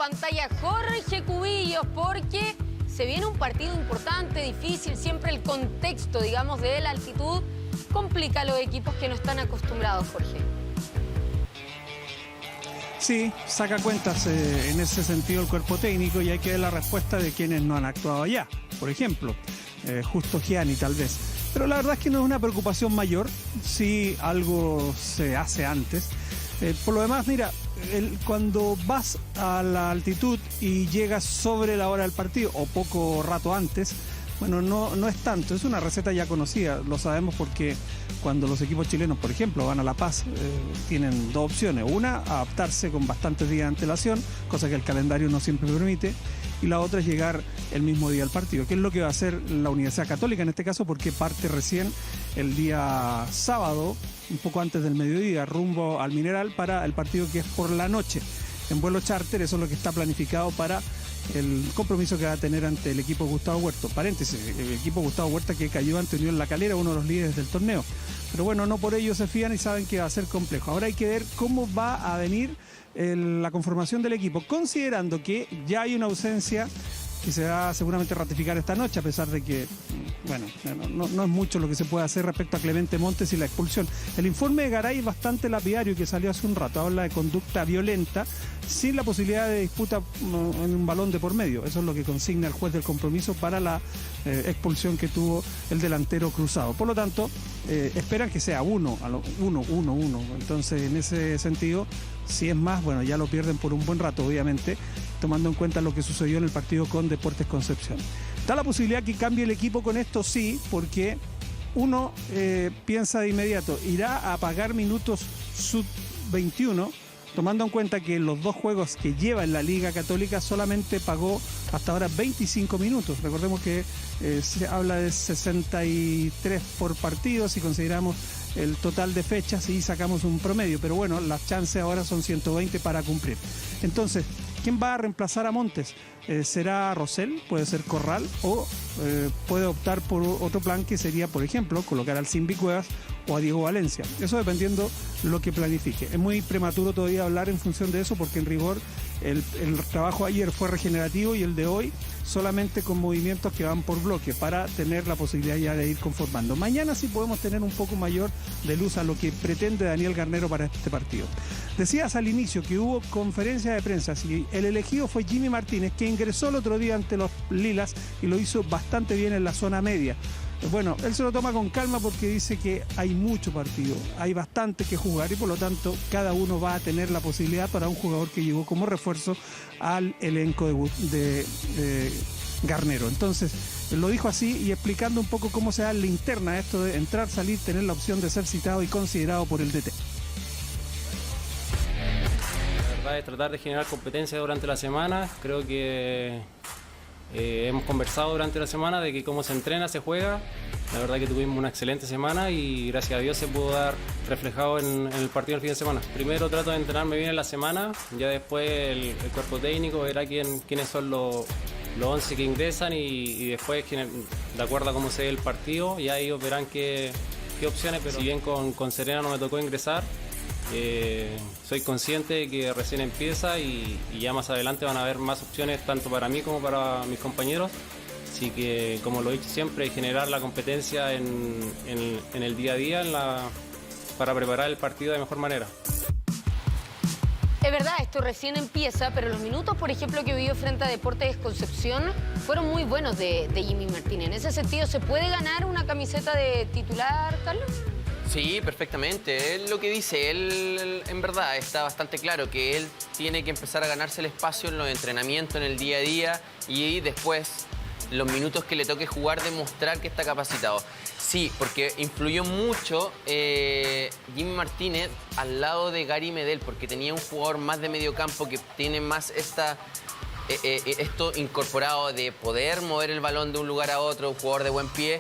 pantalla Jorge Cubillos, porque se viene un partido importante, difícil. Siempre el contexto, digamos, de la altitud complica a los equipos que no están acostumbrados, Jorge. Sí, saca cuentas en ese sentido el cuerpo técnico, y hay que ver la respuesta de quienes no han actuado allá. Por ejemplo, Justo Gianni tal vez. Pero la verdad es que no es una preocupación mayor si algo se hace antes. Por lo demás, mira, cuando vas a la altitud y llegas sobre la hora del partido o poco rato antes, bueno, no es tanto, es una receta ya conocida, lo sabemos porque cuando los equipos chilenos, por ejemplo, van a La Paz, tienen dos opciones. Una, adaptarse con bastantes días de antelación, cosa que el calendario no siempre permite, y la otra es llegar el mismo día al partido, que es lo que va a hacer la Universidad Católica en este caso, porque parte recién el día sábado, un poco antes del mediodía, rumbo al Mineral para el partido que es por la noche, en vuelo charter. Eso es lo que está planificado para el compromiso que va a tener ante el equipo Gustavo Huerta. Paréntesis, el equipo Gustavo Huerta que cayó ante Unión La Calera, uno de los líderes del torneo. Pero bueno, no por ello se fían y saben que va a ser complejo. Ahora hay que ver cómo va a venir la conformación del equipo, considerando que ya hay una ausencia que se va a seguramente ratificar esta noche, a pesar de que, bueno, no es mucho lo que se puede hacer respecto a Clemente Montes y la expulsión. El informe de Garay es bastante lapidario, que salió hace un rato, habla de conducta violenta, sin la posibilidad de disputa en un balón de por medio. Eso es lo que consigna el juez del compromiso para la expulsión que tuvo el delantero cruzado. Por lo tanto, esperan que sea 1-1. Entonces, en ese sentido, si es más, bueno, ya lo pierden por un buen rato, obviamente, tomando en cuenta lo que sucedió en el partido con Deportes Concepción. ¿Da la posibilidad que cambie el equipo con esto? Sí, porque uno piensa de inmediato, irá a pagar minutos sub-21, tomando en cuenta que los dos juegos que lleva en la Liga Católica solamente pagó hasta ahora 25 minutos. Recordemos que se habla de 63 por partido si consideramos el total de fechas y sacamos un promedio, pero bueno, las chances ahora son 120 para cumplir. Entonces, ¿quién va a reemplazar a Montes? ¿Será Rosell? ¿Puede ser Corral? ¿O puede optar por otro plan que sería, por ejemplo, colocar al Simbi Cuevas o a Diego Valencia? Eso dependiendo lo que planifique. Es muy prematuro todavía hablar en función de eso, porque en rigor el trabajo ayer fue regenerativo y el de hoy solamente con movimientos que van por bloque para tener la posibilidad ya de ir conformando. Mañana sí podemos tener un poco mayor de luz a lo que pretende Daniel Garnero para este partido. Decías al inicio que hubo conferencia de prensa y el elegido fue Jimmy Martínez, que ingresó el otro día ante los Lilas y lo hizo bastante bien en la zona media. Bueno, él se lo toma con calma porque dice que hay mucho partido, hay bastante que jugar y por lo tanto cada uno va a tener la posibilidad para un jugador que llegó como refuerzo al elenco de Garnero. Entonces, lo dijo así y explicando un poco cómo se da la interna esto de entrar, salir, tener la opción de ser citado y considerado por el DT. La verdad es tratar de generar competencia durante la semana. Creo que hemos conversado durante la semana de que cómo se entrena, se juega. La verdad que tuvimos una excelente semana y gracias a Dios se pudo dar reflejado en el partido del fin de semana. Primero trato de entrenarme bien en la semana, ya después el cuerpo técnico verá quiénes son los 11 que ingresan y después de acuerdo a cómo se ve el partido, ya ellos verán qué opciones, pero si bien con Serena no me tocó ingresar, soy consciente de que recién empieza y ya más adelante van a haber más opciones tanto para mí como para mis compañeros. Así que, como lo he dicho siempre, generar la competencia en el día a día para preparar el partido de mejor manera. Es verdad, esto recién empieza, pero los minutos, por ejemplo, que vivió frente a Deportes Concepción fueron muy buenos de Jimmy Martínez. En ese sentido, ¿se puede ganar una camiseta de titular, Carlos? Sí, perfectamente. Él lo que dice, él en verdad está bastante claro que él tiene que empezar a ganarse el espacio en los entrenamientos, en el día a día y después los minutos que le toque jugar demostrar que está capacitado. Sí, porque influyó mucho Jimmy Martínez al lado de Gary Medel, porque tenía un jugador más de medio campo que tiene más esto incorporado de poder mover el balón de un lugar a otro, un jugador de buen pie.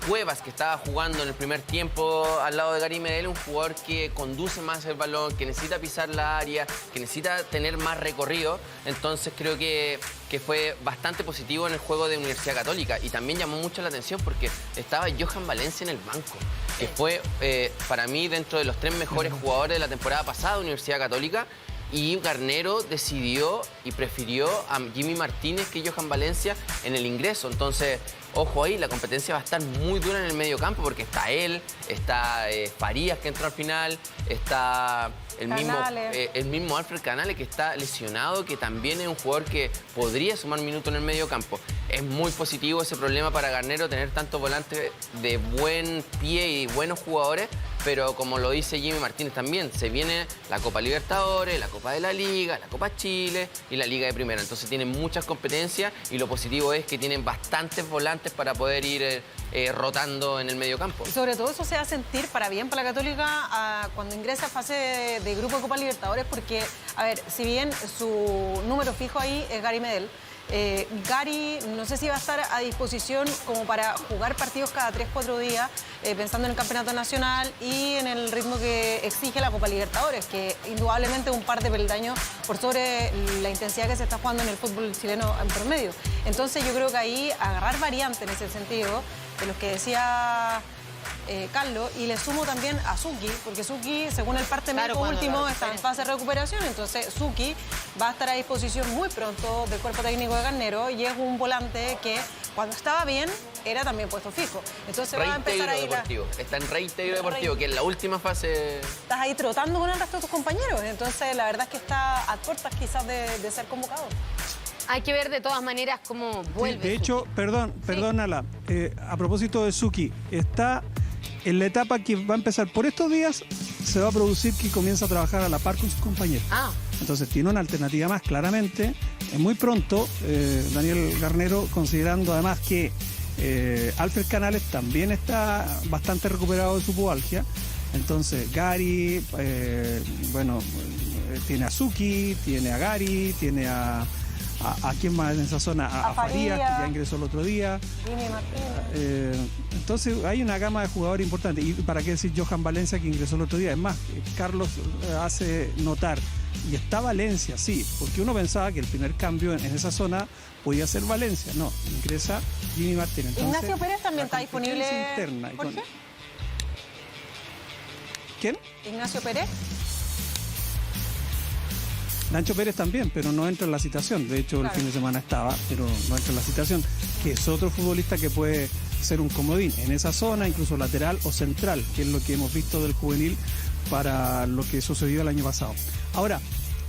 Cuevas, que estaba jugando en el primer tiempo al lado de Gary Medel, un jugador que conduce más el balón, que necesita pisar la área, que necesita tener más recorrido. Entonces creo que fue bastante positivo en el juego de Universidad Católica y también llamó mucho la atención porque estaba Johan Valencia en el banco, que fue para mí dentro de los 3 mejores jugadores de la temporada pasada de Universidad Católica. y Garnero decidió y prefirió a Jimmy Martínez que Johan Valencia en el ingreso. Entonces, ojo ahí, la competencia va a estar muy dura en el medio campo porque está él, está Farías que entró al final, está el mismo Alfred Canales que está lesionado, que también es un jugador que podría sumar minutos en el medio campo. Es muy positivo ese problema para Garnero tener tantos volantes de buen pie y buenos jugadores, pero como lo dice Jimmy Martínez también, se viene la Copa Libertadores, la Copa de la Liga, la Copa Chile y la Liga de Primera. Entonces tienen muchas competencias y lo positivo es que tienen bastantes volantes para poder ir rotando en el medio campo. Y sobre todo eso se va a sentir para bien para la Católica cuando ingresa a fase de grupo de Copa Libertadores, porque, a ver, si bien su número fijo ahí es Gary Medel, Gary no sé si va a estar a disposición como para jugar partidos cada 3-4 días, pensando en el campeonato nacional y en el ritmo que exige la Copa Libertadores, que indudablemente es un par de peldaños por sobre la intensidad que se está jugando en el fútbol chileno en promedio. Entonces yo creo que ahí agarrar variante en ese sentido, de los que decía Carlos, y le sumo también a Suki, porque Suki, según el parte médico último, está en fase de recuperación, entonces Suki va a estar a disposición muy pronto del cuerpo técnico de Garnero y es un volante que cuando estaba bien era también puesto fijo. Entonces va a empezar a ir está en reintegro deportivo, que es la última fase. Estás ahí trotando con el resto de tus compañeros, entonces la verdad es que está a puertas quizás de ser convocado. Hay que ver de todas maneras cómo vuelve. De hecho, perdón, Ala, a propósito de Suki, está en la etapa que va a empezar por estos días, se va a producir que comienza a trabajar a la par con sus compañeros. Entonces tiene una alternativa más, claramente. Muy pronto, Daniel Garnero, considerando además que Alfred Canales también está bastante recuperado de su pubalgia. Entonces Gary, tiene a Suki, tiene a Gary, tiene a quién más en esa zona, a Farías, que ya ingresó el otro día. Entonces hay una gama de jugadores importantes. Y para qué decir Johan Valencia, que ingresó el otro día. Es más, Carlos hace notar, y está Valencia, sí, porque uno pensaba que el primer cambio en esa zona podía ser Valencia. No, ingresa Jimmy Martínez. Entonces, Ignacio Pérez también está disponible. Interna, ¿Por qué? ¿Quién? Ignacio Pérez. Nacho Pérez también, pero no entra en la citación. De hecho, el fin de semana estaba, pero no entra en la citación. Que es otro futbolista que puede ser un comodín en esa zona, incluso lateral o central, que es lo que hemos visto del juvenil para lo que sucedió el año pasado. Ahora,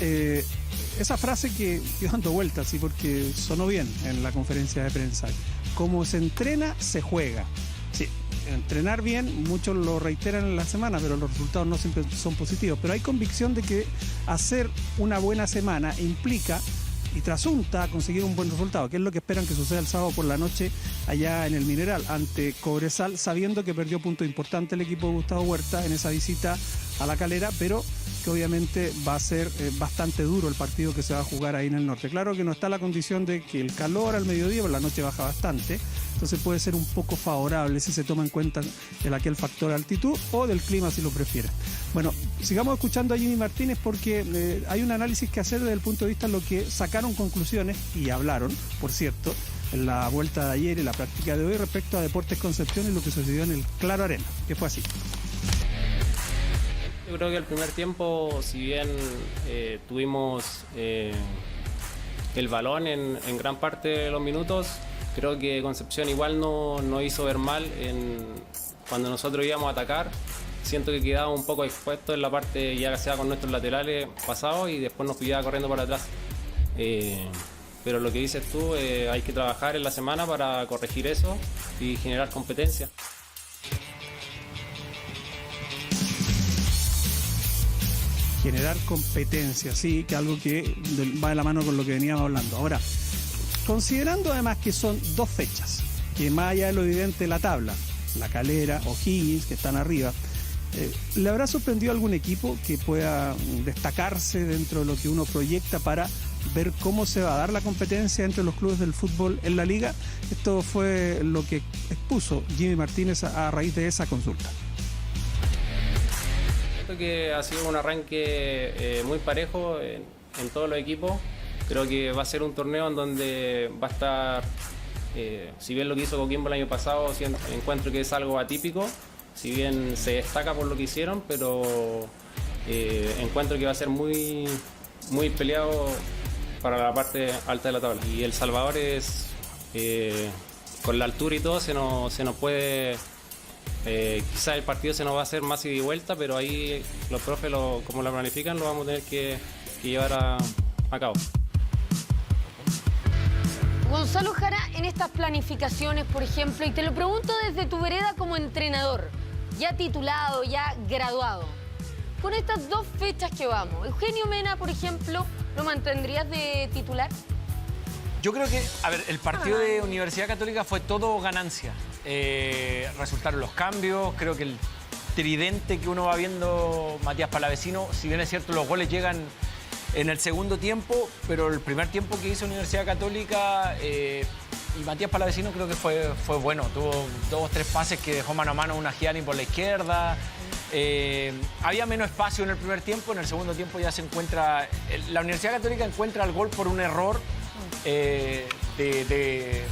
esa frase que yo dando vueltas, sí, porque sonó bien en la conferencia de prensa. Como se entrena, se juega. Sí. Entrenar bien, muchos lo reiteran en la semana, pero los resultados no siempre son positivos. Pero hay convicción de que hacer una buena semana implica y trasunta a conseguir un buen resultado, que es lo que esperan que suceda el sábado por la noche allá en el Mineral, ante Cobresal, sabiendo que perdió punto importante el equipo de Gustavo Huerta en esa visita a La Calera, pero que obviamente va a ser bastante duro el partido que se va a jugar ahí en el norte. Claro que no está la condición de que el calor al mediodía, por la noche baja bastante, entonces puede ser un poco favorable si se toma en cuenta aquel factor altitud o del clima si lo prefiere. Bueno, sigamos escuchando a Jimmy Martínez porque hay un análisis que hacer desde el punto de vista de lo que sacaron conclusiones y hablaron, por cierto, en la vuelta de ayer y la práctica de hoy respecto a Deportes Concepción y lo que sucedió en el Claro Arena, que fue así. Yo creo que el primer tiempo, si bien tuvimos el balón en gran parte de los minutos, creo que Concepción igual no hizo ver mal cuando nosotros íbamos a atacar. Siento que quedaba un poco expuesto en la parte ya sea con nuestros laterales pasados y después nos pillaba corriendo para atrás. Pero lo que dices tú, hay que trabajar en la semana para corregir eso y generar competencia. Generar competencia, sí, que algo que va de la mano con lo que veníamos hablando. Ahora, considerando además que son dos fechas, que más allá de lo evidente de la tabla, La Calera, O'Higgins, que están arriba, ¿le habrá sorprendido algún equipo que pueda destacarse dentro de lo que uno proyecta para ver cómo se va a dar la competencia entre los clubes del fútbol en la liga? Esto fue lo que expuso Jimmy Martínez a raíz de esa consulta. Creo que ha sido un arranque muy parejo en todos los equipos. Creo que va a ser un torneo en donde va a estar, si bien lo que hizo Coquimbo el año pasado, encuentro que es algo atípico, si bien se destaca por lo que hicieron, pero encuentro que va a ser muy muy peleado para la parte alta de la tabla. Y El Salvador es, con la altura y todo, se nos puede, quizás el partido se nos va a hacer más ida y vuelta, pero ahí los profes, como lo planifican, lo vamos a tener que llevar a cabo. Gonzalo Jara, en estas planificaciones, por ejemplo, y te lo pregunto desde tu vereda como entrenador, ya titulado, ya graduado, con estas 2 fechas que vamos, Eugenio Mena, por ejemplo, ¿lo mantendrías de titular? Yo creo que, a ver, el partido de Universidad Católica fue todo ganancia. Resultaron los cambios, creo que el tridente que uno va viendo, Matías Palavecino, si bien es cierto los goles llegan en el segundo tiempo, pero el primer tiempo que hizo Universidad Católica y Matías Palavecino creo que fue bueno. Tuvo 2 o 3 pases que dejó mano a mano una Gianni por la izquierda. Había menos espacio en el primer tiempo, en el segundo tiempo ya se encuentra... La Universidad Católica encuentra el gol por un error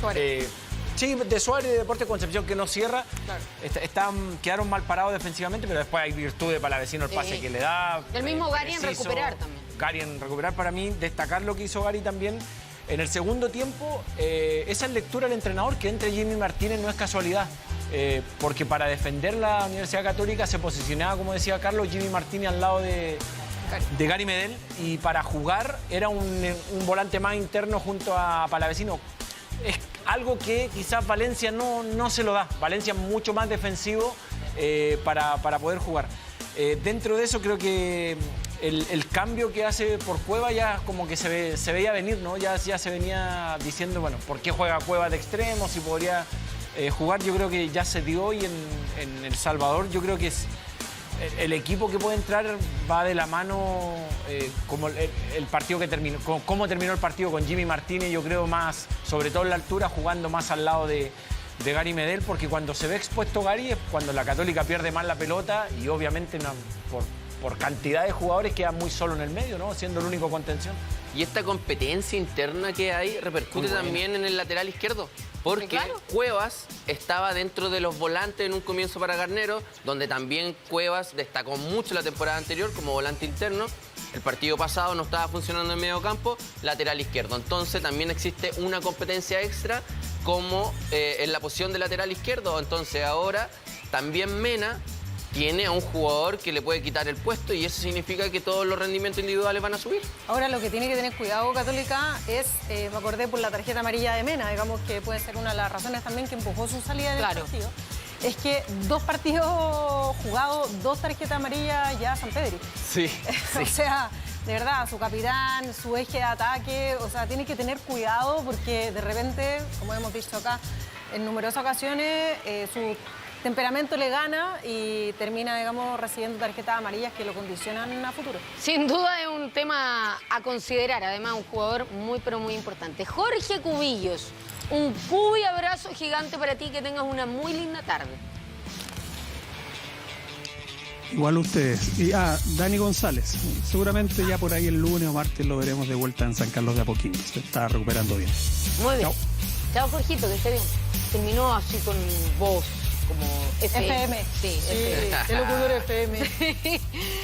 Suárez. Sí, de Suárez y de Deportes Concepción, que no cierra. Claro. Quedaron mal parados defensivamente, pero después hay virtud de Palavecino, el pase que le da. Del mismo Gary en preciso. recuperar también. Gary en recuperar, para mí, destacar lo que hizo Gary también. En el segundo tiempo, esa es lectura del entrenador, que entre Jimmy Martínez no es casualidad. Porque para defender la Universidad Católica se posicionaba, como decía Carlos, Jimmy Martínez al lado de Gary Medel, y para jugar era un volante más interno junto a Palavecino. Es algo que quizás Valencia no se lo da. Valencia es mucho más defensivo para poder jugar. Dentro de eso creo que el cambio que hace por Cueva ya como que se veía venir, ¿no? Ya se venía diciendo, bueno, ¿por qué juega Cueva de extremo? Si podría jugar, yo creo que ya se dio, y en El Salvador yo creo que es el equipo que puede entrar va de la mano, como el partido que terminó, cómo terminó el partido con Jimmy Martínez, yo creo más, sobre todo en la altura, jugando más al lado de Gary Medel, porque cuando se ve expuesto Gary es cuando la Católica pierde más la pelota, y obviamente por cantidad de jugadores queda muy solo en el medio, ¿no? Siendo el único contención. Y esta competencia interna que hay repercute también en el lateral izquierdo. Porque claro, Cuevas estaba dentro de los volantes en un comienzo para Garnero, donde también Cuevas destacó mucho la temporada anterior como volante interno. El partido pasado no estaba funcionando en medio campo, lateral izquierdo. Entonces también existe una competencia extra como en la posición de lateral izquierdo. Entonces ahora también Mena tiene a un jugador que le puede quitar el puesto, y eso significa que todos los rendimientos individuales van a subir. Ahora lo que tiene que tener cuidado Católica es, me acordé por la tarjeta amarilla de Mena, digamos que puede ser una de las razones también que empujó su salida del partido. Es que 2 partidos jugados, 2 tarjetas amarillas ya San Pedri. Sí, O sea, de verdad, su capitán, su eje de ataque, o sea, tiene que tener cuidado porque de repente, como hemos visto acá, en numerosas ocasiones su temperamento le gana y termina, digamos, recibiendo tarjetas amarillas que lo condicionan a futuro. Sin duda es un tema a considerar, además un jugador muy pero muy importante. Jorge Cubillos, un cubi abrazo gigante para ti, que tengas una muy linda tarde. Igual ustedes. Y Dani González, seguramente ya por ahí el lunes o martes lo veremos de vuelta en San Carlos de Apoquindo. Se está recuperando bien. Muy bien. Chao. Chao, Jorgito, que esté bien. Terminó así con voz como FM. FM. Sí, Sí, FM. el locutor FM.